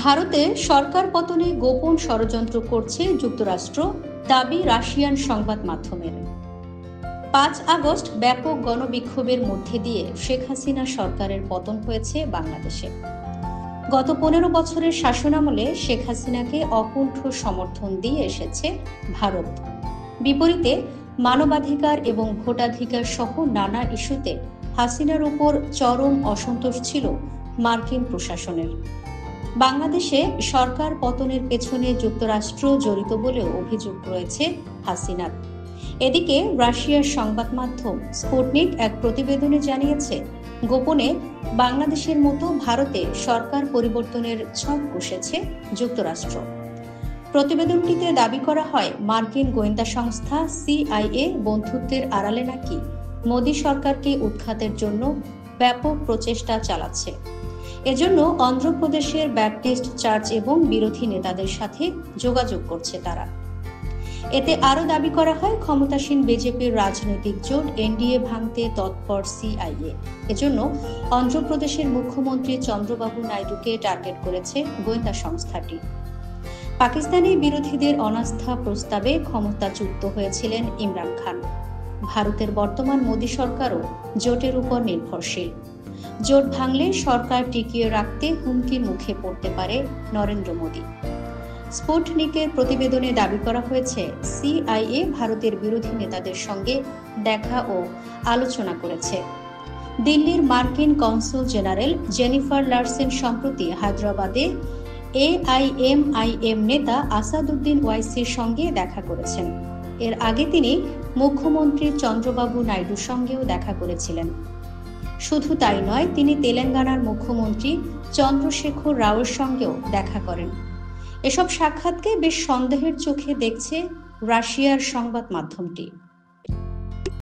ভারতে সরকার পতনে গোপন ষড়যন্ত্র করছে যুক্তরাষ্ট্র, দাবি রাশিয়ান সংবাদ মাধ্যমের। ৫ আগস্ট ব্যাপক গণবিক্ষোভের মধ্যে দিয়ে শেখ হাসিনা সরকারের পতন হয়েছে বাংলাদেশে। গত ১৫ বছরের শাসনামলে শেখ হাসিনাকে অকুণ্ঠ সমর্থন দিয়ে এসেছে ভারত। বিপরীতে মানবাধিকার এবং ভোটাধিকার সহ নানা ইস্যুতে হাসিনার উপর চরম অসন্তোষ ছিল মার্কিন প্রশাসনের। বাংলাদেশে সরকার পতনের পেছনে যুক্তরাষ্ট্র জড়িত বলেও অভিযোগ রয়েছে হাসিনার। এদিকে রাশিয়ার সংবাদ মাধ্যম স্পুটনিক এক প্রতিবেদনে জানিয়েছে, গোপনে বাংলাদেশের মতো ভারতে সরকার পরিবর্তনের ছক কষেছে যুক্তরাষ্ট্র। প্রতিবেদনটিতে দাবি করা হয়, মার্কিন গোয়েন্দা সংস্থা CIA বন্ধুত্বের আড়ালে নাকি মোদী সরকারকে উৎখাতের জন্য ব্যাপক প্রচেষ্টা চালাচ্ছে। এজন্য অন্ধ্রপ্রদেশের ব্যাপটিস্ট চার্চ এবং বিরোধী নেতাদের সাথে যোগাযোগ করছে তারা। এতে আরও দাবি করা হয়, ক্ষমতাসীন বিজেপির রাজনৈতিক জোট NDA ভাঙতে তৎপর CIA। এজন্য অন্ধ্রপ্রদেশের মুখ্যমন্ত্রী চন্দ্রবাবু নাইডুকে টার্গেট করেছে গোয়েন্দা সংস্থাটি। পাকিস্তানি বিরোধীদের অনাস্থা প্রস্তাবে ক্ষমতাচ্যুত হয়েছিলেন ইমরান খান। ভারতের বর্তমান মোদী সরকারও জোটের উপর নির্ভরশীল। জোট ভাঙলে সরকার টিকিয়ে রাখতে হুমকির মুখে পড়তে পারে নরেন্দ্র মোদী। স্পুটনিকের প্রতিবেদনে দাবি করা হয়েছে, CIA ভারতের বিরোধী নেতাদের সঙ্গে দেখা ও আলোচনা করেছে। দিল্লির মার্কিন কনসুল জেনারেল জেনিফার লারসেন সম্প্রতি হায়দ্রাবাদে AIMIM নেতা আসাদুদ্দিন ওয়াইসির সঙ্গে দেখা করেছেন। এর আগে তিনি মুখ্যমন্ত্রী চন্দ্রবাবু নাইডুর সঙ্গেও দেখা করেছিলেন। শুধু তাই নয়, তিনি তেলেঙ্গানার মুখ্যমন্ত্রী চন্দ্রশেখর রাওয়ের সঙ্গেও দেখা করেন। এসব সাক্ষাৎকে বেশ সন্দেহের চোখে দেখছে রাশিয়ার সংবাদ মাধ্যমটি।